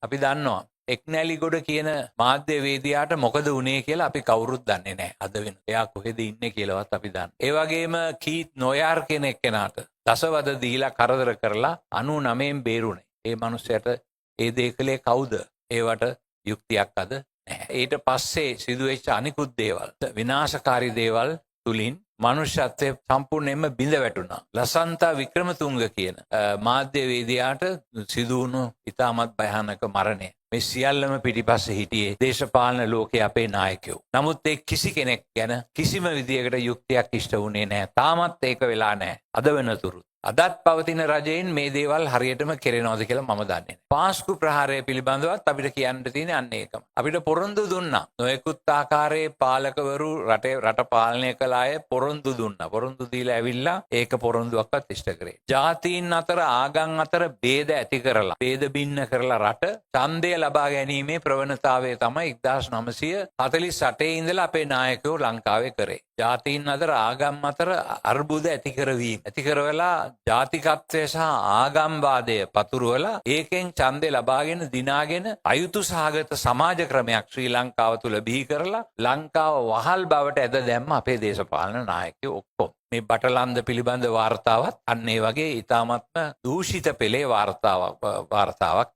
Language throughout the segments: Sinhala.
අපි දන්නවා එක්නැලි ගොඩ කියන මාධ්‍යවේදියාට මොකද වුණේ කියලා අපි කවුරුත් දන්නේ නැහැ අද වෙන. එයා කොහෙද ඉන්නේ කියලාවත් අපි දන්නේ. ඒ වගේම කීත් නොයාර් කියන එක්කෙනාට දසවද දීලා කරදර කරලා 99න් බේරුණේ. ඒ මනුස්සයාට ඒ දේ කළේ කවුද? ඒවට යුක්තියක් අද නැහැ. ඊට පස්සේ සිදුවෙච්ච අනිකුත් දේවල් විනාශකාරී දේවල් තුලින් මනුෂ්‍යත්වය සම්පූර්ණයෙන්ම බිඳ වැටුණා. ලසන්තා වික්‍රමතුංග කියන මාධ්‍යවේදියාට සිදුවුණු ඉතාමත් භයානක මරණය. මේ සියල්ලම පිටිපස්සේ හිටියේ දේශපාලන ලෝකයේ අපේ නායකයෝ. නමුත් ඒ කිසි කෙනෙක් ගැන කිසිම විදියකට යුක්තියක් ඉෂ්ට වුණේ නැහැ. තාමත් ඒක වෙලා නැහැ. අද වෙනතුරු අදත් පවතින රජයෙන් මේ දේවල් හරියටම කෙරෙනවද කියලා මම දන්නේ නැහැ. පාස්කු ප්‍රහාරය පිළිබඳවත් අපිට කියන්න තියෙන්නේ අන්න ඒකම. අපිට පොරොන්දු දුන්නා. නොයෙකුත් ආකාරයේ පාලකවරු රට පාලනය කළ අය පොරොන්දු දුන්නා. පොරොන්දු දීලා ඇවිල්ලා ඒක පොරොන්දුවක්වත් ඉෂ්ට කරේ. ජාතීන් අතර ආගම් අතර ભેද ඇති කරලා, ભેද බින්න කරලා රට ඡන්දය ලබා ගැනීමේ ප්‍රවණතාවය තමයි 1948 ඉඳලා අපේ නායකයෝ ලංකාවේ කරේ. ජාතීන් අතර ආගම් අතර අර්බුද ඇති කරවීම. ඇති කරවලා ජාතිකත්වය සහ ආගම්වාදය පතුරවලා ඒකෙන් ඡන්දය ලබාගෙන දිනාගෙන අයුතු සහගත සමාජ ක්‍රමයක් ශ්‍රී ලංකාව තුල බිහි කරලා ලංකාව වහල් බවට ඇද දැම්ම අපේ දේශපාලන නායකයෝ ඔක්කොම. මේ බටලන්ද පිළිබඳ වාර්තාවත් අන්න ඒ වගේ ඊ타මත්ම දූෂිත පෙළේ වාර්තාවක්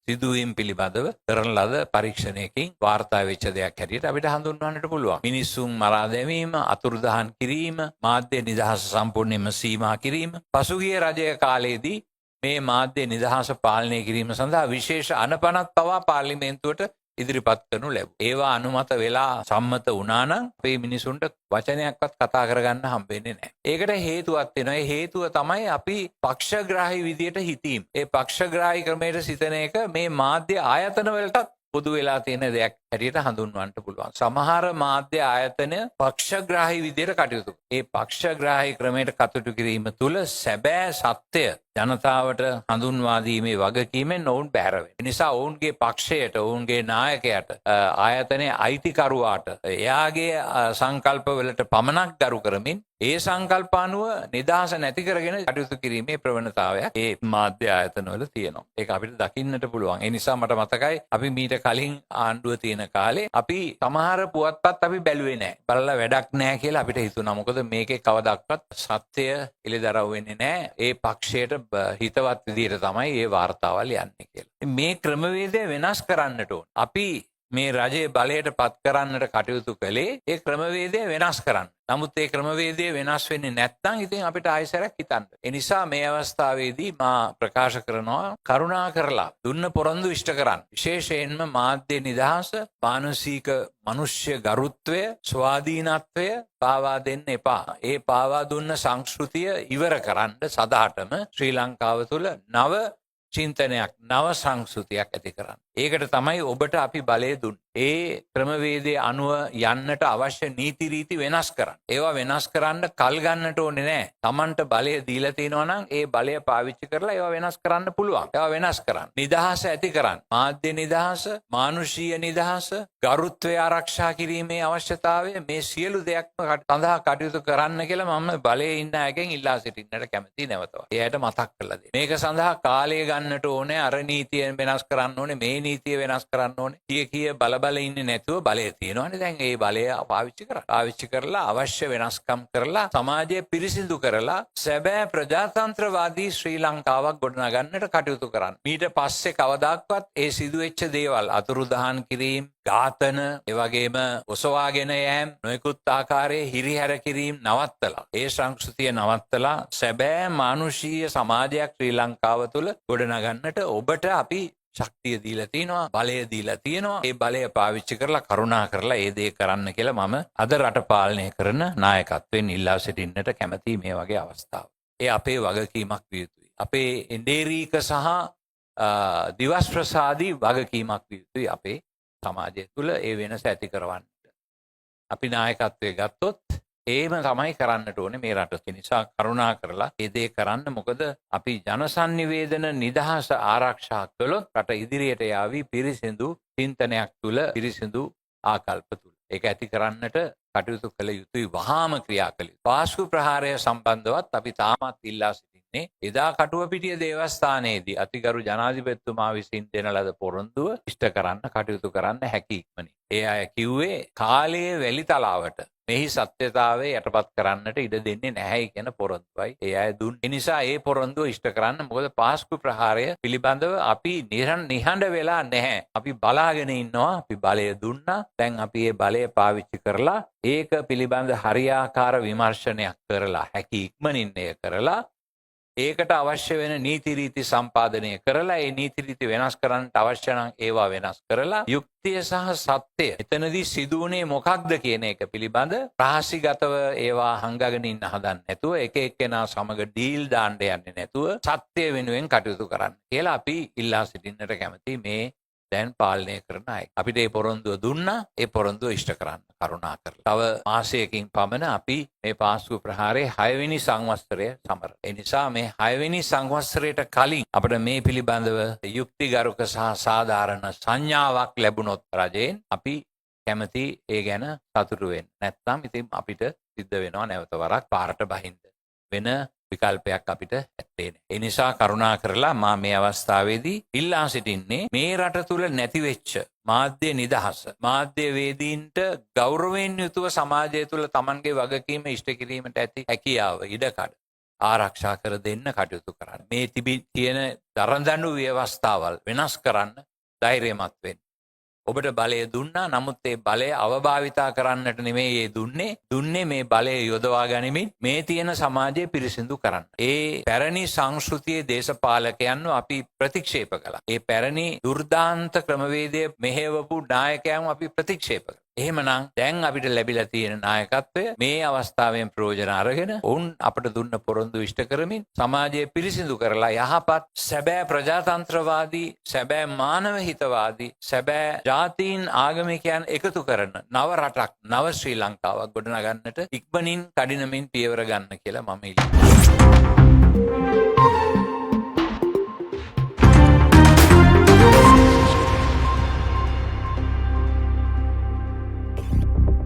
සිදුවීම් පිළිබඳව කරන ලද පරීක්ෂණයකින් වාර්තා වෙච්ච දෙයක් හැටියට අපිට හඳුන්වන්නට පුළුවන්. මිනිස්සුන් මරා දැමීම, අතුරුදහන් කිරීම, මාධ්‍ය නිදහස සම්පූර්ණයෙන්ම සීමා කිරීම. පසුගිය රජය කාලයේදී මේ මාධ්‍ය නිදහස පාලනය කිරීම සඳහා විශේෂ අනපනත් පවා පාර්ලිමේන්තුවට ඉදිරිපත් කරනු ලැබුවා. ඒවා අනුමත වෙලා සම්මත වුණා නම් අපේ මිනිසුන්ට වචනයක්වත් කතා කරගන්න හම්බෙන්නේ නැහැ. ඒකට හේතුවක් වෙනවා. ඒ හේතුව තමයි අපි පක්ෂග්‍රාහී විදියට හිතීම. ඒ පක්ෂග්‍රාහී ක්‍රමයට සිතන එක මේ මාධ්‍ය ආයතන වලටත් පොදු වෙලා තියෙන දෙයක් හැටියට හඳුන්වන්න පුළුවන්. සමහර මාධ්‍ය ආයතන පක්ෂග්‍රාහී විදියට කටයුතු. ඒ පක්ෂග්‍රාහී ක්‍රමයට කටයුතු කිරීම තුළ සැබෑ සත්‍ය ජනතාවට හඳුන්වා දීමේ වගකීමෙන් ඔවුන් බැහැර වෙනවා. ඒ නිසා ඔවුන්ගේ පක්ෂයට, ඔවුන්ගේ නායකයාට, ආයතනයේ අයිතිකරුවාට එයාගේ සංකල්පවලට පමණක් ගරු කරමින් ඒ සංකල්ප අනුව නිදහස නැති කරගෙන කටයුතු කිරීමේ ප්‍රවණතාවයක් ඒ මාධ්‍ය ආයතනවල තියෙනවා. ඒක අපිට දකින්නට පුළුවන්. ඒ නිසා මට මතකයි අපි මීට කලින් ආණ්ඩුව තියෙන කාලේ අපි සමහර පුවත්පත් අපි බැලුවේ නැහැ. බලලා වැඩක් නැහැ කියලා අපිට හිතුණා. මොකද මේකේ කවදාවත් සත්‍ය එළිදරව් වෙන්නේ නැහැ. ඒ පක්ෂයට හිතවත් විදිහට තමයි මේ වාර්තාවල් යන්නේ කියලා. මේ ක්‍රමවේදය වෙනස් කරන්නට ඕන. අපි මේ රජයේ බලයට පත් කරන්නට කටයුතු කළේ ඒ ක්‍රමවේදය වෙනස් කරන්න. නමුත් ඒ ක්‍රමවේදය වෙනස් වෙන්නේ නැත්නම් ඉතින් අපිට ආයෙසරක් හිතන්න. ඒ නිසා මේ අවස්ථාවේදී මා ප්‍රකාශ කරනවා කරුණා කරලා දුන්න පොරොන්දු ඉෂ්ට කරන්න. විශේෂයෙන්ම මාධ්‍ය නිදහස, මානසික මනුෂ්‍ය ගරුත්වය, ස්වාධීනත්වය පාවා දෙන්න එපා. ඒ පාවා දුන්න සංස්කෘතිය ඉවර කරන්න සදාටම ශ්‍රී ලංකාව තුළ නව චින්තනයක්, නව සංස්කෘතියක් ඇති කරන්න. ඒකට තමයි ඔබට අපි බලය දුන්නේ. ඒ ක්‍රමවේදයේ අනුව යන්නට අවශ්‍ය නීති රීති වෙනස් කරන්න. ඒවා වෙනස් කරන්න කල් ගන්නට ඕනේ නැහැ. Tamanට බලය දීලා තිනවා නම් ඒ බලය පාවිච්චි කරලා ඒවා වෙනස් කරන්න පුළුවන්. ඒවා වෙනස් කරන්න. නිදහස ඇති කරන්න. මාධ්‍ය නිදහස, මානුෂීය නිදහස, ගරුත්වය ආරක්ෂා කිරීමේ අවශ්‍යතාවය මේ සියලු දෙයක්ම සඳහා කටයුතු කරන්න කියලා මම බලයේ ඉන්න අයගෙන් ඉල්ලා සිටින්නට කැමතියි නැවතවත්. එයාට මතක් කරලා දෙන්න. මේක සඳහා කාලය ගන්නට ඕනේ. අර නීතිය වෙනස් කරන්න ඕනේ. මේ නීතිය වෙනස් කරන්න ඕනේ. කීය බල ඉන්නේ නැතුව බලය තියෙනවානේ. දැන් ඒ බලය පාවිච්චි කරන්න. පාවිච්චි කරලා අවශ්‍ය වෙනස්කම් කරලා සමාජය පිරිසිදු කරලා සැබෑ ප්‍රජාතන්ත්‍රවාදී ශ්‍රී ලංකාවක් ගොඩනගන්නට කටයුතු කරන්න. ඊට පස්සේ කවදාක්වත් ඒ සිදුවෙච්ච දේවල් අතුරුදහන් කිරීම, ඝාතන, ඒ වගේම ඔසවාගෙන යෑම, නොයෙකුත් ආකාරයේ හිරිහැර කිරීම නවත්තලා, ඒ සංස්කෘතිය නවත්තලා සැබෑ මානුෂීය සමාජයක් ශ්‍රී ලංකාව තුළ ගොඩනගන්නට ඔබට අපි ශක්තිය දීලා තියෙනවා, බලය දීලා තියෙනවා. ඒ බලය පාවිච්චි කරලා කරුණා කරලා ඒ දේ කරන්න කියලා මම අද රට පාලනය කරන නායකත්වයෙන් ඉල්ලා සිටින්නට කැමතියි මේ වගේ අවස්ථාවක්. ඒ අපේ වගකීමක් විය යුතුයි. අපේ එඬේරීක සහ දිවස් ප්‍රසාදී වගකීමක් විය යුතුයි අපේ සමාජය තුළ ඒ වෙනස ඇති කරවන්නට. අපි නායකත්වයේ ගත්තොත් ඒම තමයි කරන්නට ඕනේ මේ රට. ඒ නිසා කරුණා කරලා ඒ දේ කරන්න. මොකද අපි ජනසන්නිවේදන නිදහස ආරක්ෂා කළොත් රට ඉදිරියට යාවි පිරිසිදු චින්තනයක් තුළ, පිරිසිදු ආකල්ප තුළ. ඒක ඇති කරන්නට කටයුතු කළ යුතුයි. වහාම ක්‍රියා කළ යුතුයි. පාස්කු ප්‍රහාරය සම්බන්ධවත් අපි තාමත් ඉල්ලා සිටිනවා. තියෙන්නේ. එදා කටුවපිටිය දේවස්ථානයේදී අතිගරු ජනාධිපතිතුමා විසින් දෙන ලද පොරොන්දුව ඉෂ්ට කරන්න කටයුතු කරන්න හැකි ඉක්මනින්. ඒ අය කිව්වේ කාලයේ වැලි තලාවට මෙහි සත්‍යතාවය යටපත් කරන්නට ඉඩ දෙන්නේ නැහැයි කියන පොරොන්දුවයි ඒ අය දුන්නේ. ඒ නිසා ඒ පොරොන්දුව ඉෂ්ට කරන්න මොකද පාස්කු ප්‍රහාරය පිළිබඳව අපි නිහඬ වෙලා නැහැ. අපි බලාගෙන ඉන්නවා. අපි බලය දුන්නා. දැන් අපි ඒ බලය පාවිච්චි කරලා ඒක පිළිබඳ හරියාකාර විමර්ශනයක් කරලා හැකි ඉක්මනින් එය කරලා ඒකට අවශ්‍ය වෙන නීති රීති සම්පාදනය කරලා ඒ නීති රීති වෙනස් කරන්නට අවශ්‍ය නම් ඒවා වෙනස් කරලා යුක්තිය සහ සත්‍යය එතනදී සිදු වුණේ මොකක්ද කියන එක පිළිබඳ රහසිගතව ඒවා හංගගෙන ඉන්න හදන්නේ නැතුව එක එක්කෙනා සමග ඩීල් දාන්න යන්නේ නැතුව සත්‍ය වෙනුවෙන් කටයුතු කරන්න කියලා අපි ඉල්ලා සිටින්නට කැමති මේ දැන් පාලනය කරන අය. අපිට ඒ පොරොන්දුව දුන්නා. ඒ පොරොන්දුව ඉෂ්ට කරන්න කරුණාකරලා. තව මාසයකින් පමණ අපි මේ පාස්කු ප්‍රහාරයේ 6 වෙනි සංවත්සරය සමරන. ඒ නිසා මේ 6 වෙනි සංවත්සරයට කලින් අපිට මේ පිළිබඳව යුක්තිගරුක සහ සාධාරණ සංඥාවක් ලැබුණොත් රජයෙන් අපි කැමති ඒ ගැන සතුටු වෙන්න. නැත්නම් ඉතින් අපිට සිද්ධ වෙනවා නැවත වරක් පාරට බහින්න. වෙන විකල්පයක් අපිට ඇත්තේ නැහැ. ඒ නිසා කරුණා කරලා මා මේ අවස්ථාවේදී ඉල්ලා සිටින්නේ මේ රට තුල නැති වෙච්ච මාධ්‍ය නිදහස, මාධ්‍ය වේදීන්ට ගෞරවයෙන් යුතුව සමාජය තුල Tamanගේ වගකීම ඉෂ්ට කිරීමට ඇති හැකියාව ඉඩකඩ ආරක්ෂා කර දෙන්න කටයුතු කරන්න. මේ තියෙන දරදඬු ව්‍යවස්ථාවල් වෙනස් කරන්න ධෛර්යමත් වෙන්න. ඔබට බලය දුන්නා. නමුත් ඒ බලය අවභාවිතා කරන්නට නෙමෙයි දුන්නේ මේ බලය යොදවා ගනිමින් මේ තියෙන සමාජය පිරිසිදු කරන්න. ඒ පැරණි සංස්කෘතියේ දේශපාලකයන්ව අපි ප්‍රතික්ෂේප කළා. ඒ පැරණි දුර්දාන්ත ක්‍රමවේදය මෙහෙවපු නායකයන්ව අපි ප්‍රතික්ෂේප කළා. එහෙමනම් දැන් අපිට ලැබිලා තියෙන නායකත්වය මේ අවස්ථාවෙන් ප්‍රයෝජන අරගෙන උන් අපට දුන්න පොරොන්දු ඉෂ්ට කරමින් සමාජය පිරිසිදු කරලා යහපත් සැබෑ ප්‍රජාතන්ත්‍රවාදී, සැබෑ මානව හිතවාදී, සැබෑ ජාතීන් ආගමිකයන් එකතු කරන නව රටක්, නව ශ්‍රී ලංකාවක් ගොඩනගන්නට ඉක්මනින් කඩිනමින් පියවර ගන්න කියලා මම ඉල්ලනවා.